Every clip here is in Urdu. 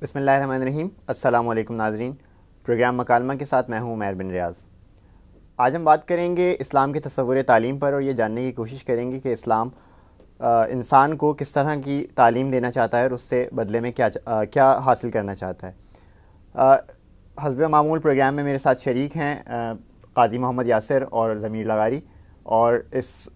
بسم اللہ الرحمن الرحیم۔ السلام علیکم ناظرین، پروگرام مکالمہ کے ساتھ میں ہوں عمیر بن ریاض۔ آج ہم بات کریں گے اسلام کے تصور تعلیم پر، اور یہ جاننے کی کوشش کریں گے کہ اسلام انسان کو کس طرح کی تعلیم دینا چاہتا ہے اور اس سے بدلے میں کیا حاصل کرنا چاہتا ہے۔ حسب معمول پروگرام میں میرے ساتھ شریک ہیں قاضی محمد یاسر اور ضمیر لغاری، اور اس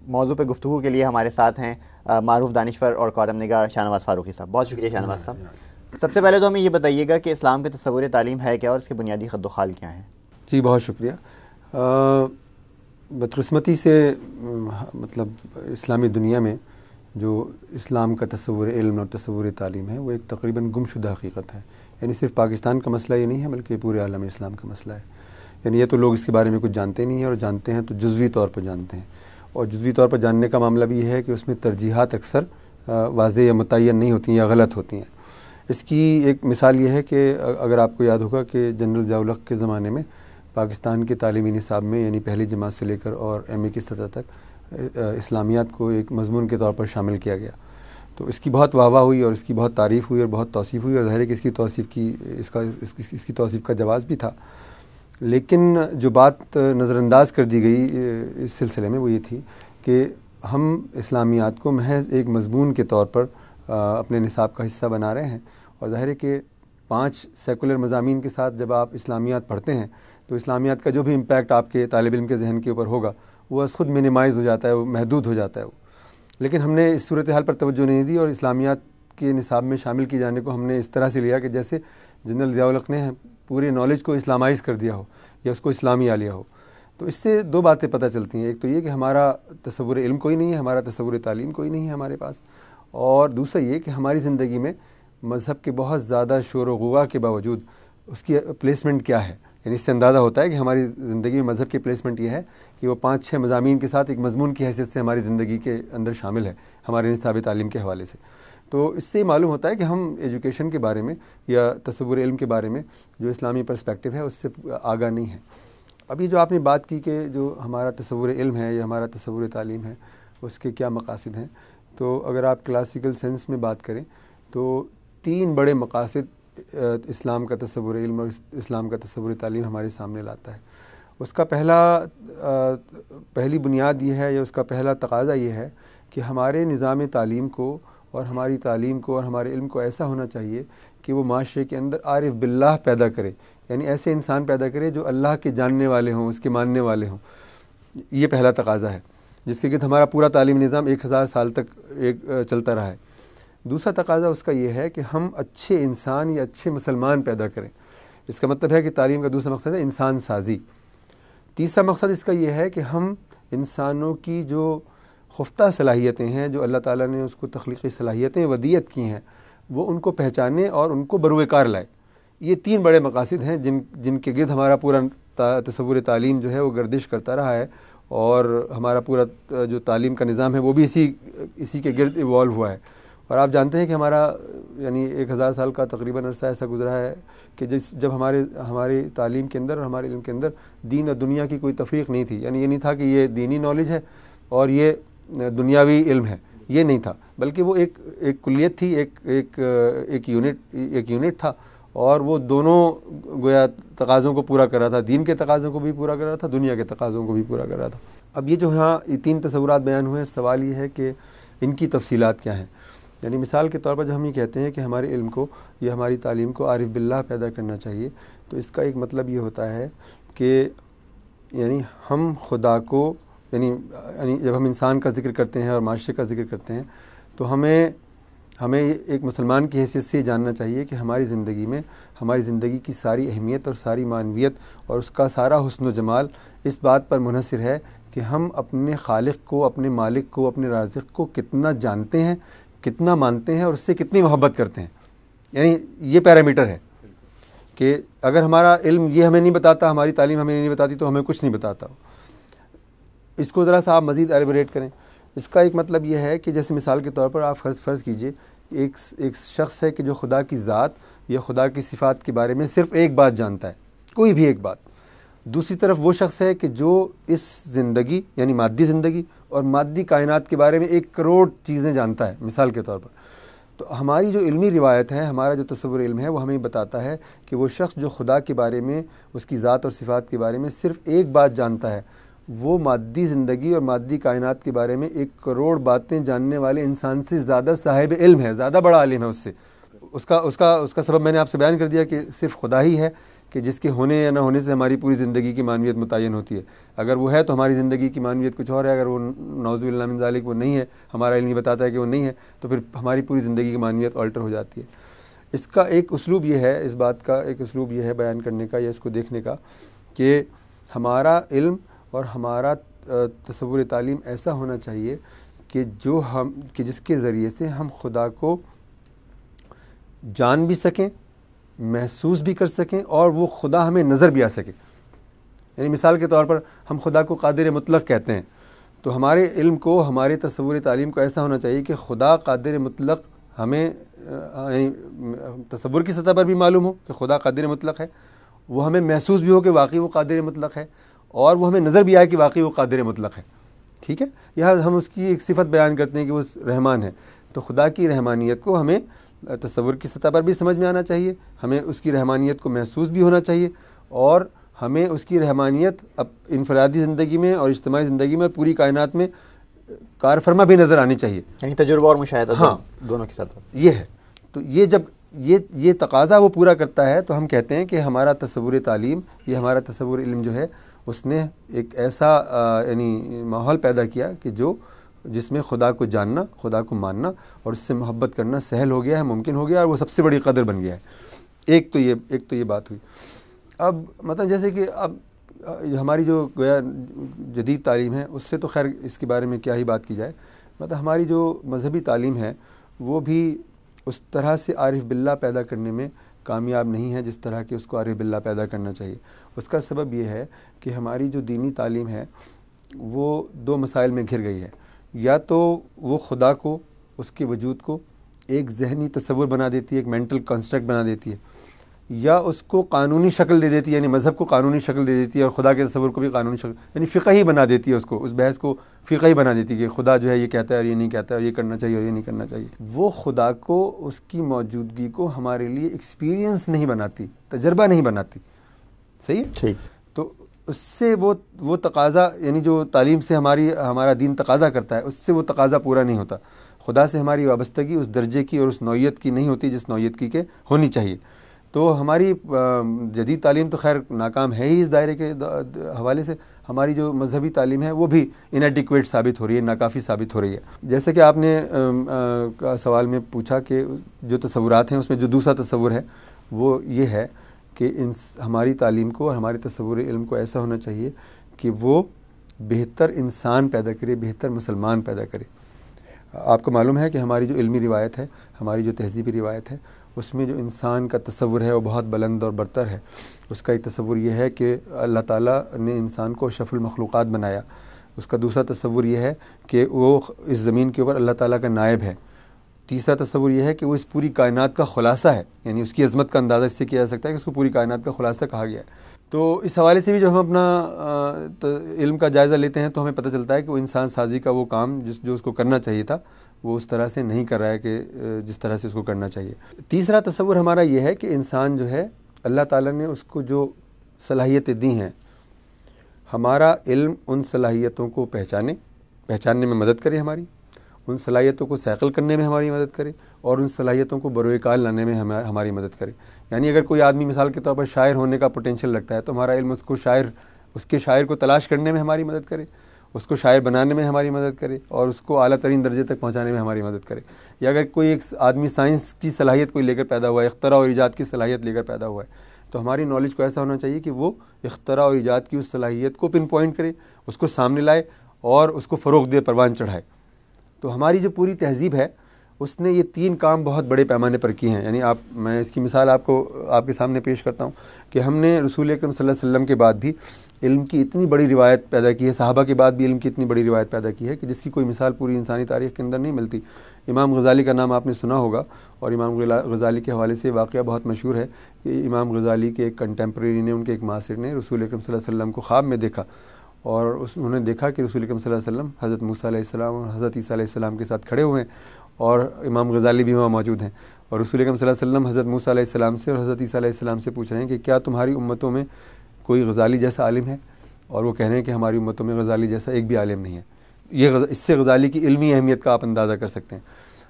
موضوع پہ گفتگو کے لیے ہمارے ساتھ ہیں معروف دانشور اور کالم نگار شاہ نواز فاروقی صاحب۔ بہت شکریہ شاہ نواز صاحب۔ سب سے پہلے تو ہمیں یہ بتائیے گا کہ اسلام کے تصور تعلیم ہے کیا اور اس کے بنیادی خط و خال کیا ہیں؟ جی بہت شکریہ۔ بدقسمتی سے مطلب اسلامی دنیا میں جو اسلام کا تصور علم اور تصور تعلیم ہے وہ ایک تقریباً گمشدہ حقیقت ہے۔ یعنی صرف پاکستان کا مسئلہ یہ نہیں ہے بلکہ پورے عالم اسلام کا مسئلہ ہے۔ یعنی یہ تو لوگ اس کے بارے میں کچھ جانتے نہیں ہیں، اور جانتے ہیں تو جزوی طور پر جانتے ہیں، اور جزوی طور پر جاننے کا معاملہ بھی یہ ہے کہ اس میں ترجیحات اکثر واضح یا متعین نہیں ہوتی ہیں یا غلط ہوتی ہیں۔ اس کی ایک مثال یہ ہے کہ اگر آپ کو یاد ہوگا کہ جنرل ضیاء الحق کے زمانے میں پاکستان کے تعلیمی نصاب میں یعنی پہلی جماعت سے لے کر اور ایم اے کی سطح تک اسلامیات کو ایک مضمون کے طور پر شامل کیا گیا، تو اس کی بہت واہ واہ ہوئی اور اس کی بہت تعریف ہوئی اور بہت توصیف ہوئی، اور ظاہر ہے کہ اس کی توصیف کا جواز بھی تھا۔ لیکن جو بات نظر انداز کر دی گئی اس سلسلے میں وہ یہ تھی کہ ہم اسلامیات کو محض ایک مضمون کے طور پر اپنے نصاب کا حصہ بنا رہے ہیں، اور ظاہر ہے کہ 5 سیکولر مضامین کے ساتھ جب آپ اسلامیات پڑھتے ہیں تو اسلامیات کا جو بھی امپیکٹ آپ کے طالب علم کے ذہن کے اوپر ہوگا وہ از خود منیمائز ہو جاتا ہے، وہ محدود ہو جاتا ہے وہ۔ لیکن ہم نے اس صورتحال پر توجہ نہیں دی اور اسلامیات کے نصاب میں شامل کی جانے کو ہم نے اس طرح سے لیا کہ جیسے جنرل ضیاء الحق نے پوری نالج کو اسلامائز کر دیا ہو یا اس کو اسلامیہ لیا ہو۔ تو اس سے 2 باتیں پتہ چلتی ہیں، ایک تو یہ کہ ہمارا تصور علم کوئی نہیں ہے، ہمارا تصور تعلیم کوئی نہیں ہے ہمارے پاس، اور دوسرا یہ کہ ہماری زندگی میں مذہب کے بہت زیادہ شور و غوغا کے باوجود اس کی پلیسمنٹ کیا ہے۔ یعنی اس سے اندازہ ہوتا ہے کہ ہماری زندگی میں مذہب کی پلیسمنٹ یہ ہے کہ وہ 5-6 مضامین کے ساتھ ایک مضمون کی حیثیت سے ہماری زندگی کے اندر شامل ہے ہمارے نصاب تعلیم کے حوالے سے۔ تو اس سے معلوم ہوتا ہے کہ ہم ایجوکیشن کے بارے میں یا تصور علم کے بارے میں جو اسلامی پرسپیکٹو ہے اس سے آگاہ نہیں ہے۔ اب یہ جو آپ نے بات کی کہ جو ہمارا تصور علم ہے یا ہمارا تصور تعلیم ہے اس کے کیا مقاصد ہیں، تو اگر آپ کلاسیکل سینس میں بات کریں تو 3 بڑے مقاصد اسلام کا تصور علم اور اسلام کا تصور تعلیم ہمارے سامنے لاتا ہے۔ اس کا پہلی بنیاد یہ ہے یا اس کا پہلا تقاضا یہ ہے کہ ہمارے نظام تعلیم کو اور ہماری تعلیم کو اور ہمارے علم کو ایسا ہونا چاہیے کہ وہ معاشرے کے اندر عارف باللہ پیدا کرے، یعنی ایسے انسان پیدا کرے جو اللہ کے جاننے والے ہوں، اس کے ماننے والے ہوں۔ یہ پہلا تقاضا ہے جس کے گرد ہمارا پورا تعلیمی نظام 1000 سال تک چلتا رہا ہے۔ دوسرا تقاضا اس کا یہ ہے کہ ہم اچھے انسان یا اچھے مسلمان پیدا کریں۔ اس کا مطلب ہے کہ تعلیم کا دوسرا مقصد ہے انسان سازی۔ تیسرا مقصد اس کا یہ ہے کہ ہم انسانوں کی جو خفتہ صلاحیتیں ہیں، جو اللہ تعالیٰ نے اس کو تخلیقی صلاحیتیں ودیت کی ہیں، وہ ان کو پہچانے اور ان کو بروئے کار لائے۔ یہ 3 بڑے مقاصد ہیں جن کے گرد ہمارا پورا تصور تعلیم جو ہے وہ گردش کرتا رہا ہے، اور ہمارا پورا جو تعلیم کا نظام ہے وہ بھی اسی کے گرد ایوالو ہوا ہے۔ اور آپ جانتے ہیں کہ ہمارا یعنی 1000 سال کا تقریباً عرصہ ایسا گزرا ہے کہ جب ہماری تعلیم کے اندر اور ہمارے علم کے اندر دین اور دنیا کی کوئی تفریق نہیں تھی، یعنی یہ نہیں تھا کہ یہ دینی نالج ہے اور یہ دنیاوی علم ہے، یہ نہیں تھا، بلکہ وہ ایک کلیت تھی، ایک یونٹ تھا، اور وہ دونوں گویا تقاضوں کو پورا کر رہا تھا، دین کے تقاضوں کو بھی پورا کر رہا تھا، دنیا کے تقاضوں کو بھی پورا کر رہا تھا۔ اب یہ جو یہ 3 تصورات بیان ہوئے ہیں، سوال یہ ہے کہ ان کی تفصیلات کیا ہیں۔ یعنی مثال کے طور پر جب ہم یہ کہتے ہیں کہ ہمارے علم کو یا ہماری تعلیم کو عارف باللہ پیدا کرنا چاہیے، تو اس کا ایک مطلب یہ ہوتا ہے کہ یعنی ہم خدا کو یعنی جب ہم انسان کا ذکر کرتے ہیں اور معاشرے کا ذکر کرتے ہیں تو ہمیں ایک مسلمان کی حیثیت سے یہ جاننا چاہیے کہ ہماری زندگی میں ہماری زندگی کی ساری اہمیت اور ساری معنویت اور اس کا سارا حسن و جمال اس بات پر منحصر ہے کہ ہم اپنے خالق کو، اپنے مالک کو، اپنے رازق کو کتنا جانتے ہیں، کتنا مانتے ہیں اور اس سے کتنی محبت کرتے ہیں۔ یعنی یہ پیرامیٹر ہے کہ اگر ہمارا علم یہ ہمیں نہیں بتاتا، ہماری تعلیم ہمیں نہیں بتاتی، تو ہمیں کچھ نہیں بتاتا۔ اس کو ذرا سا آپ مزید ایلیبوریٹ کریں۔ اس کا ایک مطلب یہ ہے کہ جیسے مثال کے طور پر آپ فرض کیجئے ایک شخص ہے کہ جو خدا کی ذات یا خدا کی صفات کے بارے میں صرف ایک بات جانتا ہے، کوئی بھی ایک بات۔ دوسری طرف وہ شخص ہے کہ جو اس زندگی یعنی مادی زندگی اور مادی کائنات کے بارے میں 1 کروڑ چیزیں جانتا ہے، مثال کے طور پر۔ تو ہماری جو علمی روایت ہے، ہمارا جو تصور علم ہے، وہ ہمیں بتاتا ہے کہ وہ شخص جو خدا کے بارے میں، اس کی ذات اور صفات کے بارے میں صرف ایک بات جانتا ہے، وہ مادی زندگی اور مادی کائنات کے بارے میں 1 کروڑ باتیں جاننے والے انسان سے زیادہ صاحب علم ہے، زیادہ بڑا عالم ہے اس سے۔ اس کا سبب میں نے آپ سے بیان کر دیا کہ صرف خدا ہی ہے کہ جس کے ہونے یا نہ ہونے سے ہماری پوری زندگی کی معنویت متعین ہوتی ہے۔ اگر وہ ہے تو ہماری زندگی کی معنویت کچھ اور ہے، اگر وہ نعوذ باللہ من ذالک وہ نہیں ہے، ہمارا علم یہ بتاتا ہے کہ وہ نہیں ہے، تو پھر ہماری پوری زندگی کی معنویت آلٹر ہو جاتی ہے۔ اس کا ایک اسلوب یہ ہے، اس بات کا ایک اسلوب یہ ہے بیان کرنے کا یا اس کو دیکھنے کا، کہ ہمارا علم اور ہمارا تصور تعلیم ایسا ہونا چاہیے کہ جس کے ذریعے سے ہم خدا کو جان بھی سکیں، محسوس بھی کر سکیں، اور وہ خدا ہمیں نظر بھی آ سکے۔ یعنی مثال کے طور پر ہم خدا کو قادر مطلق کہتے ہیں، تو ہمارے علم کو، ہمارے تصور تعلیم کو ایسا ہونا چاہیے کہ خدا قادر مطلق ہمیں یعنی تصور کی سطح پر بھی معلوم ہو کہ خدا قادر مطلق ہے، وہ ہمیں محسوس بھی ہو کہ واقعی وہ قادر مطلق ہے، اور وہ ہمیں نظر بھی آئے کہ واقعی وہ قادر مطلق ہے۔ ٹھیک ہے، یہاں ہم اس کی ایک صفت بیان کرتے ہیں کہ وہ رحمان ہے، تو خدا کی رحمانیت کو ہمیں تصور کی سطح پر بھی سمجھ میں آنا چاہیے، ہمیں اس کی رحمانیت کو محسوس بھی ہونا چاہیے، اور ہمیں اس کی رحمانیت انفرادی زندگی میں اور اجتماعی زندگی میں پوری کائنات میں کار فرما بھی نظر آنی چاہیے، یعنی تجربہ اور مشاہدہ ہاں دونوں کی سطح۔ یہ ہے، تو یہ جب یہ تقاضا وہ پورا کرتا ہے تو ہم کہتے ہیں کہ ہمارا تصور تعلیم، یہ ہمارا تصور علم جو ہے، اس نے ایک ایسا یعنی ماحول پیدا کیا کہ جس میں خدا کو جاننا، خدا کو ماننا اور اس سے محبت کرنا سہل ہو گیا ہے، ممکن ہو گیا، اور وہ سب سے بڑی قدر بن گیا ہے۔ ایک تو یہ بات ہوئی۔ اب مثلا جیسے کہ اب ہماری جو گویا جدید تعلیم ہے، اس سے تو خیر اس کے بارے میں کیا ہی بات کی جائے، مطلب ہماری جو مذہبی تعلیم ہے وہ بھی اس طرح سے عارف باللہ پیدا کرنے میں کامیاب نہیں ہے جس طرح کہ اس کو عارف باللہ پیدا کرنا چاہیے۔ اس کا سبب یہ ہے کہ ہماری جو دینی تعلیم ہے وہ 2 مسائل میں گھر گئی ہے، یا تو وہ خدا کو، اس کے وجود کو ایک ذہنی تصور بنا دیتی ہے، ایک مینٹل کنسٹرکٹ بنا دیتی ہے، یا اس کو قانونی شکل دے دیتی ہے، یعنی مذہب کو قانونی شکل دے دیتی ہے اور خدا کے تصور کو بھی قانونی شکل، یعنی فقہی بنا دیتی ہے، اس بحث کو فقہی بنا دیتی ہے کہ خدا جو ہے یہ کہتا ہے اور یہ نہیں کہتا ہے، اور یہ کرنا چاہیے اور یہ نہیں کرنا چاہیے۔ وہ خدا کو، اس کی موجودگی کو ہمارے لیے ایکسپیرینس نہیں بناتی، تجربہ نہیں بناتی۔ صحیح ہے؟ ٹھیک۔ تو اس سے وہ تقاضا، یعنی جو تعلیم سے ہمارا دین تقاضا کرتا ہے، اس سے وہ تقاضا پورا نہیں ہوتا۔ خدا سے ہماری وابستگی اس درجے کی اور اس نوعیت کی نہیں ہوتی جس نوعیت کی کہ ہونی چاہیے۔ تو ہماری جدید تعلیم تو خیر ناکام ہے ہی اس دائرے کے حوالے سے، ہماری جو مذہبی تعلیم ہے وہ بھی انیڈیکویٹ ثابت ہو رہی ہے، ناکافی ثابت ہو رہی ہے۔ جیسے کہ آپ نے سوال میں پوچھا کہ جو تصورات ہیں اس میں جو دوسرا تصور ہے وہ یہ ہے کہ ہماری تعلیم کو اور ہمارے تصور علم کو ایسا ہونا چاہیے کہ وہ بہتر انسان پیدا کرے، بہتر مسلمان پیدا کرے۔ آپ کو معلوم ہے کہ ہماری جو علمی روایت ہے، ہماری جو تہذیبی روایت ہے، اس میں جو انسان کا تصور ہے وہ بہت بلند اور برتر ہے۔ اس کا ایک تصور یہ ہے کہ اللہ تعالیٰ نے انسان کو اشرف المخلوقات بنایا۔ اس کا دوسرا تصور یہ ہے کہ وہ اس زمین کے اوپر اللہ تعالیٰ کا نائب ہے۔ تیسرا تصور یہ ہے کہ وہ اس پوری کائنات کا خلاصہ ہے، یعنی اس کی عظمت کا اندازہ اس سے کیا جا سکتا ہے کہ اس کو پوری کائنات کا خلاصہ کہا گیا ہے۔ تو اس حوالے سے بھی جب ہم اپنا علم کا جائزہ لیتے ہیں تو ہمیں پتہ چلتا ہے کہ وہ انسان سازی کا وہ کام جو اس کو کرنا چاہیے تھا وہ اس طرح سے نہیں کر رہا ہے کہ جس طرح سے اس کو کرنا چاہیے۔ تیسرا تصور ہمارا یہ ہے کہ انسان جو ہے، اللہ تعالیٰ نے اس کو جو صلاحیتیں دی ہیں، ہمارا علم ان صلاحیتوں کو پہچاننے میں مدد کرے، ہماری ان صلاحیتوں کو سیقل کرنے میں ہماری مدد کرے، اور ان صلاحیتوں کو بروئے کار لانے میں ہماری مدد کرے۔ یعنی اگر کوئی آدمی مثال کے طور پر شاعر ہونے کا پوٹینشیل رکھتا ہے تو ہمارا علم اس کے شاعر کو تلاش کرنے میں ہماری مدد کرے، اس کو شاعر بنانے میں ہماری مدد کرے، اور اس کو اعلیٰ ترین درجے تک پہنچانے میں ہماری مدد کرے۔ یا اگر کوئی ایک آدمی سائنس کی صلاحیت کوئی لے کر پیدا ہوا ہے، اختراع اور ایجاد کی صلاحیت لے کر پیدا ہوا ہے، تو ہماری نالج کو ایسا ہونا چاہیے کہ وہ اختراع اور ایجاد کی اس صلاحیت کو پن پوائنٹ کرے، اس کو سامنے لائے اور اس کو فروغ دے، پروان چڑھائے۔ تو ہماری جو پوری تہذیب ہے اس نے یہ 3 کام بہت بڑے پیمانے پر کیے ہیں۔ یعنی میں اس کی مثال آپ کے سامنے پیش کرتا ہوں کہ ہم نے رسول اکرم صلی اللہ علیہ وسلم کے بعد بھی علم کی اتنی بڑی روایت پیدا کی ہے، صحابہ کے بعد بھی علم کی اتنی بڑی روایت پیدا کی ہے کہ جس کی کوئی مثال پوری انسانی تاریخ کے اندر نہیں ملتی۔ امام غزالی کا نام آپ نے سنا ہوگا، اور امام غزالی کے حوالے سے واقعہ بہت مشہور ہے کہ امام غزالی کے ایک کنٹمپریری نے، ان کے ایک معاصر نے رسول اکرم صلی اللہ علیہ وسلم کو خواب میں دیکھا، اور انہوں نے دیکھا کہ رسول اکرم صلی اللہ علیہ وسلم حضرت موسیٰ علیہ السلام اور حضرت عیسیٰ علیہ السلام کے ساتھ کھڑے ہوئے ہیں، اور امام غزالی بھی وہاں موجود ہیں، اور رسول اکرم صلی اللہ علیہ وسلم حضرت موسیٰ علیہ السلام سے اور حضرت عیسیٰ علیہ السلام سے پوچھ رہے ہیں کہ کیا تمہاری امتوں میں کوئی غزالی جیسا عالم ہے؟ اور وہ کہہ رہے ہیں کہ ہماری امتوں میں غزالی جیسا ایک بھی عالم نہیں ہے۔ اس سے غزالی کی علمی اہمیت کا آپ اندازہ کر سکتے ہیں۔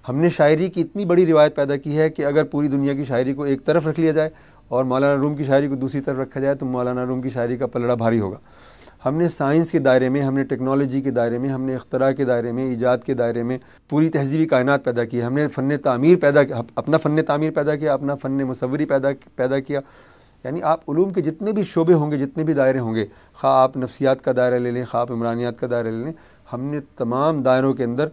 ہم نے شاعری کی اتنی بڑی روایت پیدا کی ہے کہ اگر پوری دنیا کی شاعری کو ایک طرف رکھ لیا جائے اور مولانا روم کی شاعری کو دوسری طرف رکھا جائے تو مولانا روم کی شاعری کا پلڑا بھاری ہوگا۔ ہم نے سائنس کے دائرے میں، ہم نے ٹیکنالوجی کے دائرے میں، ہم نے اختراع کے دائرے میں، ایجاد کے دائرے میں پوری تہذیبی کائنات پیدا کی ہے۔ ہم نے فن تعمیر اپنا فن تعمیر پیدا کیا، اپنا فن مصوری پیدا کیا۔ یعنی آپ علوم کے جتنے بھی شعبے ہوں گے، جتنے بھی دائرے ہوں گے، خواہ آپ نفسیات کا دائرہ لے لیں، خواہ آپ عمرانیات کا دائرہ لے لیں، ہم نے تمام دائروں کے اندر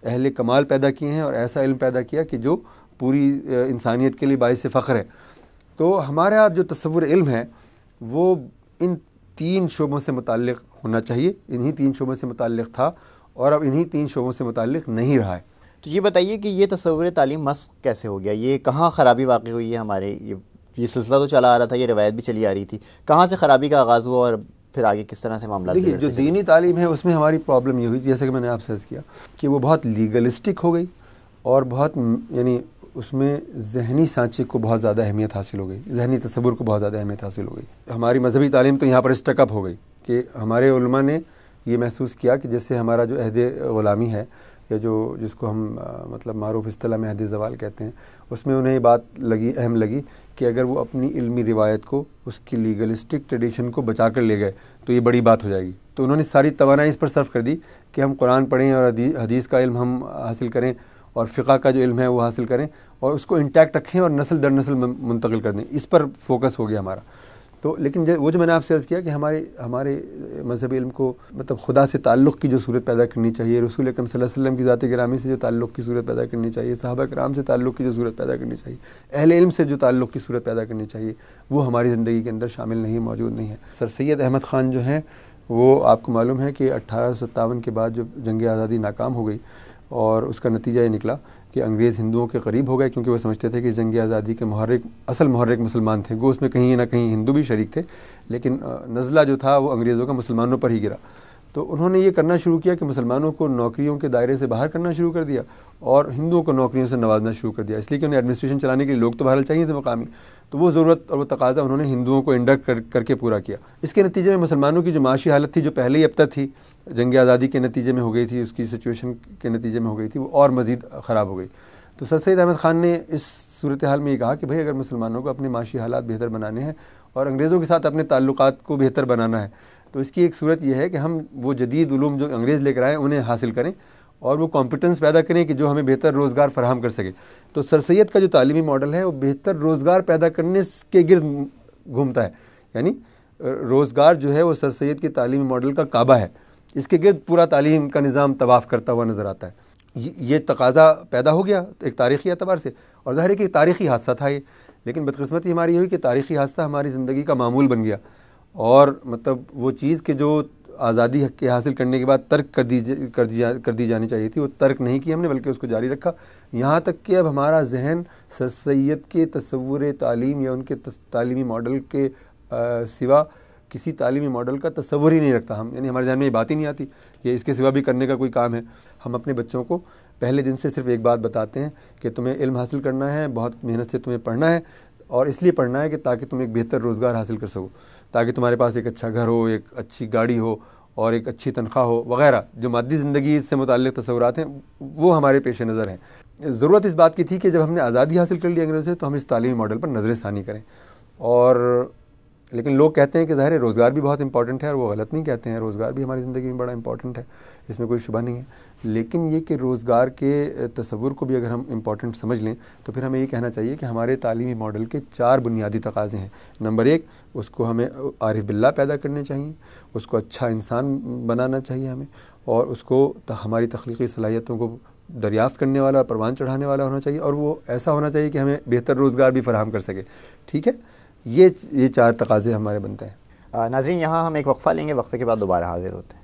اہل کمال پیدا کیے ہیں اور ایسا علم پیدا کیا کہ جو پوری انسانیت کے لیے باعث فخر ہے۔ تو ہمارا جو تصور علم ہے وہ ان 3 شعبوں سے متعلق ہونا چاہیے، انہی 3 شعبوں سے متعلق تھا اور اب انہی 3 شعبوں سے متعلق نہیں رہا ہے۔ تو یہ بتائیے کہ یہ تصور تعلیم مسخ کیسے ہو گیا؟ یہ کہاں خرابی واقع ہوئی ہے؟ ہمارے یہ سلسلہ تو چلا آ رہا تھا، یہ روایت بھی چلی آ رہی تھی، کہاں سے خرابی کا آغاز ہوا اور پھر آگے کس طرح سے معاملات؟ دیکھیے، جو دینی تعلیم ہے اس میں ہماری پرابلم یہ ہوئی، جیسے کہ میں نے آپ سے عرض کیا کہ وہ بہت لیگلسٹک ہو گئی اور بہت یعنی اس میں ذہنی سانچے کو بہت زیادہ اہمیت حاصل ہو گئی، ذہنی تصور کو بہت زیادہ اہمیت حاصل ہو گئی۔ ہماری مذہبی تعلیم تو یہاں پر اسٹک اپ ہو گئی کہ ہمارے علماء نے یہ محسوس کیا کہ جیسے ہمارا جو عہد غلامی ہے یا جس کو ہم مطلب معروف اصطلاح میں عہد زوال کہتے ہیں، اس میں انہیں یہ بات اہم لگی کہ اگر وہ اپنی علمی روایت کو، اس کی لیگلسٹک ٹریڈیشن کو بچا کر لے گئے تو یہ بڑی بات ہو جائے گی۔ تو انہوں نے ساری توانائی اس پر صرف کر دی کہ ہم قرآن پڑھیں اور حدیث کا علم ہم حاصل کریں اور فقہ کا جو علم ہے وہ حاصل کریں اور اس کو انٹیکٹ رکھیں اور نسل در نسل منتقل کر دیں۔ اس پر فوکس ہو گیا ہمارا۔ تو لیکن وہ جو میں نے آپ سے عرض کیا کہ ہمارے مذہبی علم کو مطلب خدا سے تعلق کی جو صورت پیدا کرنی چاہیے، رسول اکرم صلی اللہ علیہ وسلم کی ذات گرامی سے جو تعلق کی صورت پیدا کرنی چاہیے، صحابہ کرام سے تعلق کی جو صورت پیدا کرنی چاہیے، اہل علم سے جو تعلق کی صورت پیدا کرنی چاہیے، وہ ہماری زندگی کے اندر شامل نہیں، موجود نہیں ہے۔ سر سید احمد خان جو ہیں وہ آپ کو معلوم ہے کہ 1857 کے بعد جو جنگ آزادی ناکام ہو گئی اور اس کا نتیجہ یہ نکلا کہ انگریز ہندوؤں کے قریب ہو گئے، کیونکہ وہ سمجھتے تھے کہ جنگ آزادی کے اصل محرک مسلمان تھے، گو اس میں کہیں نہ کہیں ہندو بھی شریک تھے، لیکن نزلہ جو تھا وہ انگریزوں کا مسلمانوں پر ہی گرا۔ تو انہوں نے یہ کرنا شروع کیا کہ مسلمانوں کو نوکریوں کے دائرے سے باہر کرنا شروع کر دیا اور ہندوؤں کو نوکریوں سے نوازنا شروع کر دیا، اس لیے کہ انہیں ایڈمنسٹریشن چلانے کے لیے لوگ تو بہرحال چاہیے تھے مقامی، تو وہ ضرورت اور وہ تقاضا انہوں نے ہندوؤں کو انڈکٹ کر کے پورا کیا۔ اس کے نتیجے میں مسلمانوں کی جو معاشی حالت تھی جو پہلے ہی اب تک تھی، جنگ آزادی کے نتیجے میں ہو گئی تھی، اس کی سچویشن کے نتیجے میں ہو گئی تھی، وہ اور مزید خراب ہو گئی۔ تو سر سید احمد خان نے اس صورتحال میں یہ کہا کہ بھئی اگر مسلمانوں کو اپنے معاشی حالات بہتر بنانے ہیں اور انگریزوں کے ساتھ اپنے تعلقات کو بہتر بنانا ہے تو اس کی ایک صورت یہ ہے کہ ہم وہ جدید علوم جو انگریز لے کر آئے انہیں حاصل کریں اور وہ کمپیٹنس پیدا کریں کہ جو ہمیں بہتر روزگار فراہم کر سکے۔ تو سر سید کا جو تعلیمی ماڈل ہے وہ بہتر روزگار پیدا کرنے کے گرد گھومتا ہے، یعنی روزگار جو ہے وہ سر سید کے تعلیمی ماڈل کا کعبہ ہے، اس کے گرد پورا تعلیم کا نظام طواف کرتا ہوا نظر آتا ہے۔ یہ تقاضا پیدا ہو گیا ایک تاریخی اعتبار سے، اور ظاہر ہے کہ تاریخی حادثہ تھا یہ، لیکن بدقسمتی ہماری یہ ہوئی کہ تاریخی حادثہ ہماری زندگی کا معمول بن گیا، اور مطلب وہ چیز کہ جو آزادی کے حاصل کرنے کے بعد ترک کر دی جانی چاہیے تھی وہ ترک نہیں کی ہم نے، بلکہ اس کو جاری رکھا، یہاں تک کہ اب ہمارا ذہن سر سید کے تصور تعلیم یا ان کے تعلیمی ماڈل کے سوا کسی تعلیمی ماڈل کا تصور ہی نہیں رکھتا ہم، یعنی ہمارے ذہن میں یہ بات ہی نہیں آتی کہ اس کے سوا بھی کرنے کا کوئی کام ہے۔ ہم اپنے بچوں کو پہلے دن سے صرف ایک بات بتاتے ہیں کہ تمہیں علم حاصل کرنا ہے، بہت محنت سے تمہیں پڑھنا ہے، اور اس لیے پڑھنا ہے کہ تاکہ تم ایک بہتر روزگار حاصل کر سکو، تاکہ تمہارے پاس ایک اچھا گھر ہو، ایک اچھی گاڑی ہو اور ایک اچھی تنخواہ ہو وغیرہ، جو مادی زندگی سے متعلق تصورات ہیں وہ ہمارے پیش نظر ہیں۔ ضرورت اس بات کی تھی کہ جب ہم نے آزادی حاصل کر لی انگریزوں سے تو ہم اس تعلیمی ماڈل پر نظر ثانی کریں، اور لیکن لوگ کہتے ہیں کہ ظاہر ہے روزگار بھی بہت امپورٹنٹ ہے، اور وہ غلط نہیں کہتے ہیں، روزگار بھی ہماری زندگی میں بڑا امپورٹنٹ ہے، اس میں کوئی شبہ نہیں ہے، لیکن یہ کہ روزگار کے تصور کو بھی اگر ہم امپورٹنٹ سمجھ لیں تو پھر ہمیں یہ کہنا چاہیے کہ ہمارے تعلیمی ماڈل کے 4 بنیادی تقاضے ہیں۔ نمبر 1، اس کو ہمیں عارف باللہ پیدا کرنے چاہیے، اس کو اچھا انسان بنانا چاہیے ہمیں، اور اس کو ہماری تخلیقی صلاحیتوں کو دریافت کرنے والا، پروان چڑھانے والا ہونا چاہیے، اور وہ ایسا ہونا چاہیے کہ ہمیں بہتر روزگار بھی فراہم کر سکے۔ ٹھیک ہے، یہ 4 تقاضے ہمارے بنتے ہیں۔ ناظرین، یہاں ہم ایک وقفہ لیں گے، وقفے کے بعد دوبارہ حاضر ہوتے ہیں۔